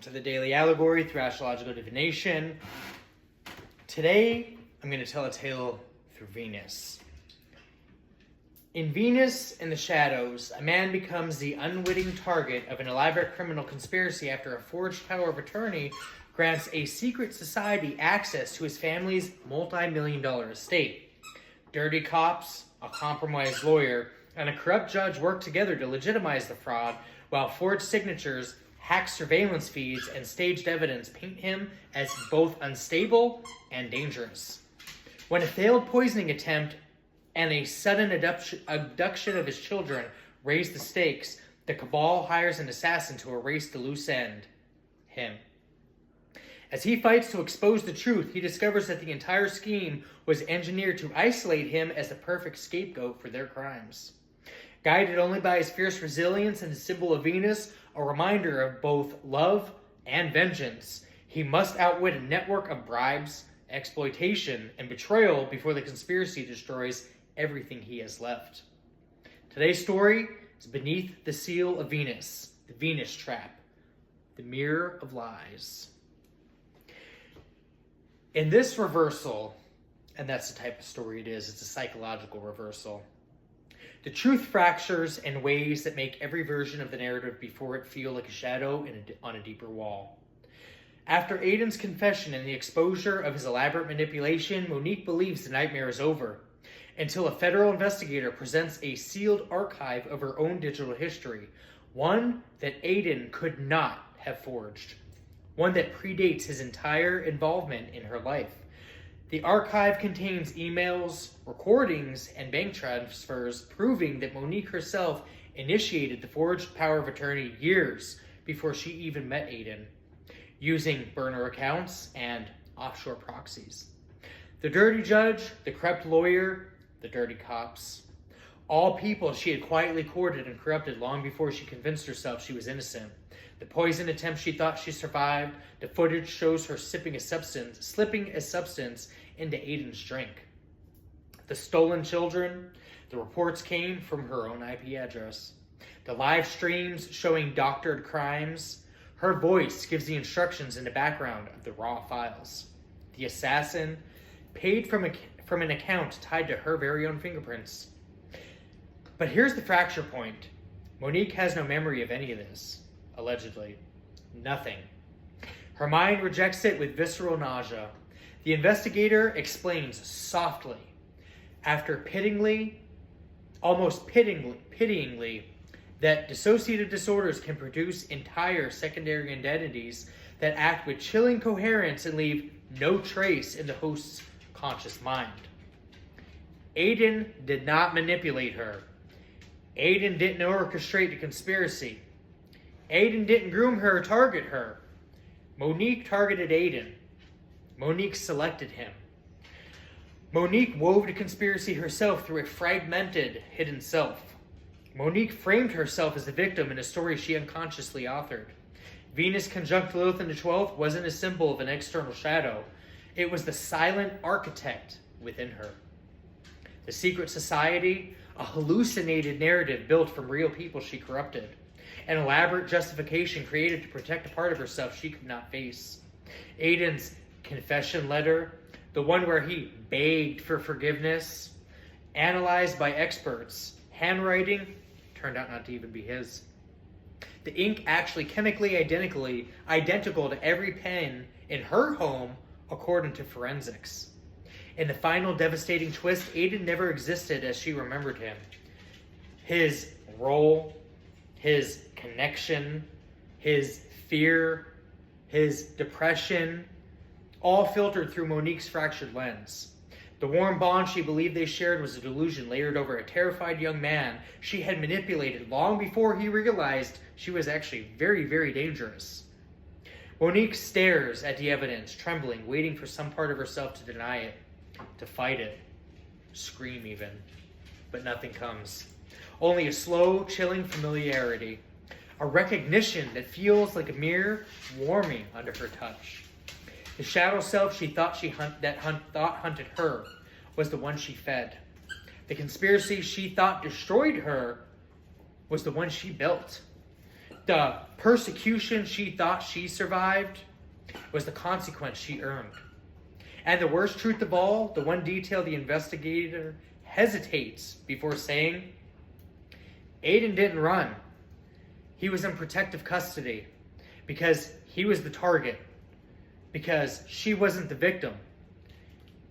to the Daily Allegory through astrological divination. Today, I'm going to tell a tale through Venus. In Venus in the Shadows, a man becomes the unwitting target of an elaborate criminal conspiracy after a forged power of attorney grants a secret society access to his family's multi-million-dollar estate. Dirty cops, a compromised lawyer, and a corrupt judge work together to legitimize the fraud, while forged signatures, hacked surveillance feeds, and staged evidence paint him as both unstable and dangerous. When a failed poisoning attempt and a sudden abduction of his children raise the stakes, the cabal hires an assassin to erase the loose end, him. As he fights to expose the truth, he discovers that the entire scheme was engineered to isolate him as the perfect scapegoat for their crimes. Guided only by his fierce resilience and his symbol of Venus, a reminder of both love and vengeance, he must outwit a network of bribes, exploitation, and betrayal before the conspiracy destroys everything he has left. Today's story is beneath the seal of Venus, the Venus trap, the mirror of lies. In this reversal, and that's the type of story it is, it's a psychological reversal. The truth fractures in ways that make every version of the narrative before it feel like a shadow on a deeper wall. After Aiden's confession and the exposure of his elaborate manipulation, Monique believes the nightmare is over, until a federal investigator presents a sealed archive of her own digital history, one that Aiden could not have forged, one that predates his entire involvement in her life. The archive contains emails, recordings, and bank transfers proving that Monique herself initiated the forged power of attorney years before she even met Aiden, using burner accounts and offshore proxies. The dirty judge, the corrupt lawyer, the dirty cops, all people she had quietly courted and corrupted long before she convinced herself she was innocent. The poison attempt she thought she survived, the footage shows her slipping a substance into Aiden's drink. The stolen children, the reports came from her own IP address. The live streams showing doctored crimes, her voice gives the instructions in the background of the raw files. The assassin paid from an account tied to her very own fingerprints. But here's the fracture point. Monique has no memory of any of this. Allegedly. Nothing. Her mind rejects it with visceral nausea. The investigator explains softly, after almost pityingly, that dissociative disorders can produce entire secondary identities that act with chilling coherence and leave no trace in the host's conscious mind. Aiden did not manipulate her. Aiden didn't orchestrate the conspiracy. Aiden didn't groom her or target her. Monique targeted Aiden. Monique selected him. Monique wove the conspiracy herself through a fragmented, hidden self. Monique framed herself as the victim in a story she unconsciously authored. Venus conjunct Lilith in the 12th wasn't a symbol of an external shadow. It was the silent architect within her. The secret society, a hallucinated narrative built from real people she corrupted. An elaborate justification created to protect a part of herself she could not face. Aiden's confession letter, the one where he begged for forgiveness, analyzed by experts. Handwriting turned out not to even be his. The ink actually chemically identical to every pen in her home, according to forensics. In the final devastating twist, Aiden never existed as she remembered him. His role, his connection, his fear, his depression, all filtered through Monique's fractured lens. The warm bond she believed they shared was a delusion layered over a terrified young man she had manipulated long before he realized she was actually very, very dangerous. Monique stares at the evidence, trembling, waiting for some part of herself to deny it, to fight it, scream even. But nothing comes. Only a slow, chilling familiarity. A recognition that feels like a mirror warming under her touch. The shadow self she thought hunted her was the one she fed. The conspiracy she thought destroyed her was the one she built. the persecution she thought she survived was the consequence she earned. And the worst truth of all, the one detail the investigator hesitates before saying, Aiden didn't run. He was in protective custody because he was the target, because she wasn't the victim,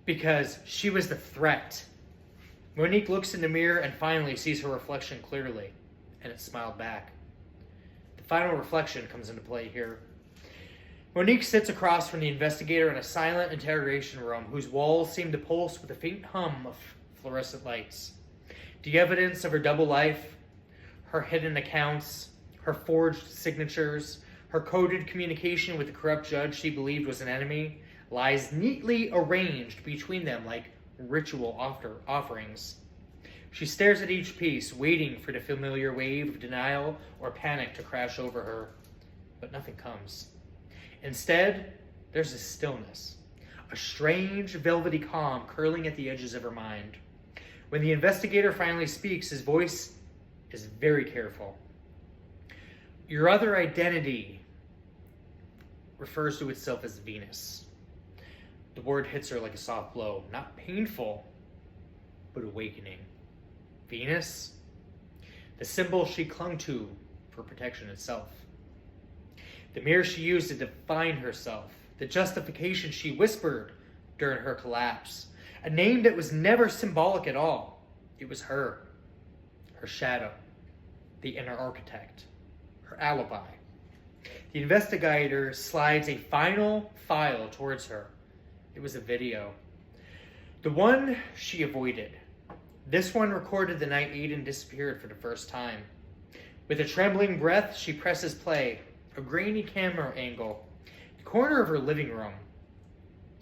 because she was the threat. Monique looks in the mirror and finally sees her reflection clearly, and it smiled back. The final reflection comes into play here. Monique sits across from the investigator in a silent interrogation room whose walls seem to pulse with a faint hum of fluorescent lights. The evidence of her double life, her hidden accounts, her forged signatures, her coded communication with the corrupt judge she believed was an enemy, lies neatly arranged between them like ritual offerings. She stares at each piece, waiting for the familiar wave of denial or panic to crash over her, but nothing comes. Instead, there's a stillness, a strange, velvety calm curling at the edges of her mind. When the investigator finally speaks, his voice is very careful. Your other identity refers to itself as Venus. The word hits her like a soft blow, not painful, but awakening. Venus, the symbol she clung to for protection itself. The mirror she used to define herself, the justification she whispered during her collapse, a name that was never symbolic at all. It was her shadow, the inner architect, her alibi. The investigator slides a final file towards her. It was a video. The one she avoided. This one recorded the night Aiden disappeared for the first time. With a trembling breath, she presses play. A grainy camera angle. The corner of her living room.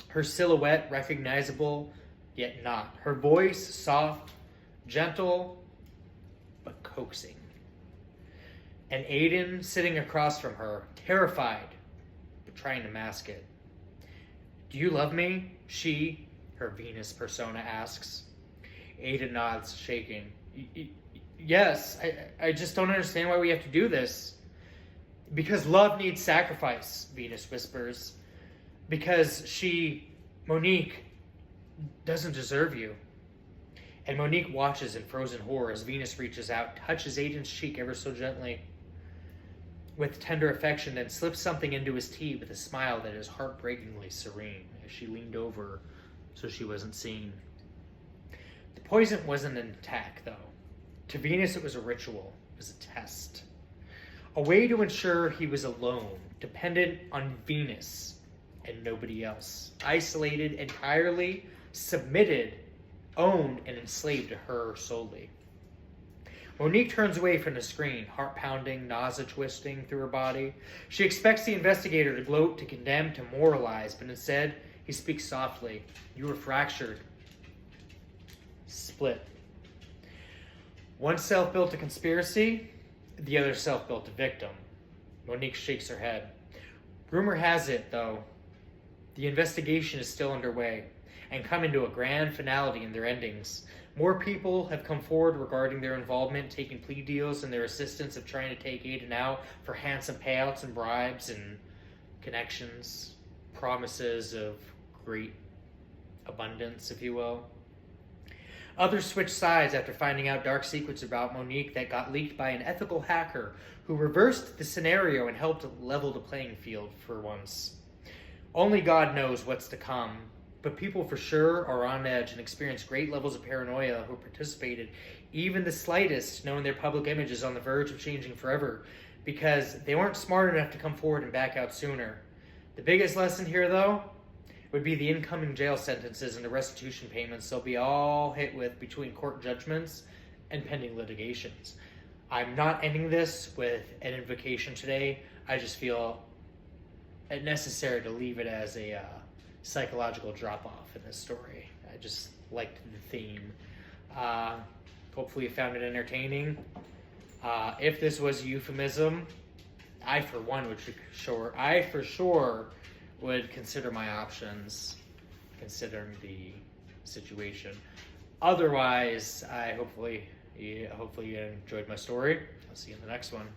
Her silhouette recognizable, yet not. Her voice soft, gentle, but coaxing. And Aiden sitting across from her, terrified, but trying to mask it. Do you love me? She, her Venus persona, asks. Aiden nods, shaking. Yes, I just don't understand why we have to do this. Because love needs sacrifice, Venus whispers. Because Monique, doesn't deserve you. And Monique watches in frozen horror as Venus reaches out, touches Aiden's cheek ever so gently with tender affection, then slips something into his tea with a smile that is heartbreakingly serene as she leaned over so she wasn't seen. The poison wasn't an attack, though. To Venus, it was a ritual. It was a test. A way to ensure he was alone, dependent on Venus and nobody else. Isolated entirely, submitted, owned, and enslaved to her solely. Monique turns away from the screen, heart pounding, nausea twisting through her body. She expects the investigator to gloat, to condemn, to moralize, but instead, he speaks softly. You were fractured. Split. One self built a conspiracy, the other self built a victim. Monique shakes her head. Rumor has it, though, the investigation is still underway and coming to a grand finality in their endings. More people have come forward regarding their involvement, taking plea deals, and their assistance of trying to take Aiden out for handsome payouts and bribes and connections, promises of great abundance, if you will. Others switched sides after finding out dark secrets about Monique that got leaked by an ethical hacker who reversed the scenario and helped level the playing field for once. Only God knows what's to come, but people for sure are on edge and experience great levels of paranoia who participated, even the slightest, knowing their public image is on the verge of changing forever because they weren't smart enough to come forward and back out sooner. The biggest lesson here, though, would be the incoming jail sentences and the restitution payments they'll be all hit with between court judgments and pending litigations. I'm not ending this with an invocation today. I just feel it necessary to leave it as a psychological drop-off in this story. I just liked the theme. Hopefully you found it entertaining. If this was a euphemism, I for sure would consider my options considering the situation. Otherwise, hopefully you enjoyed my story. I'll see you in the next one.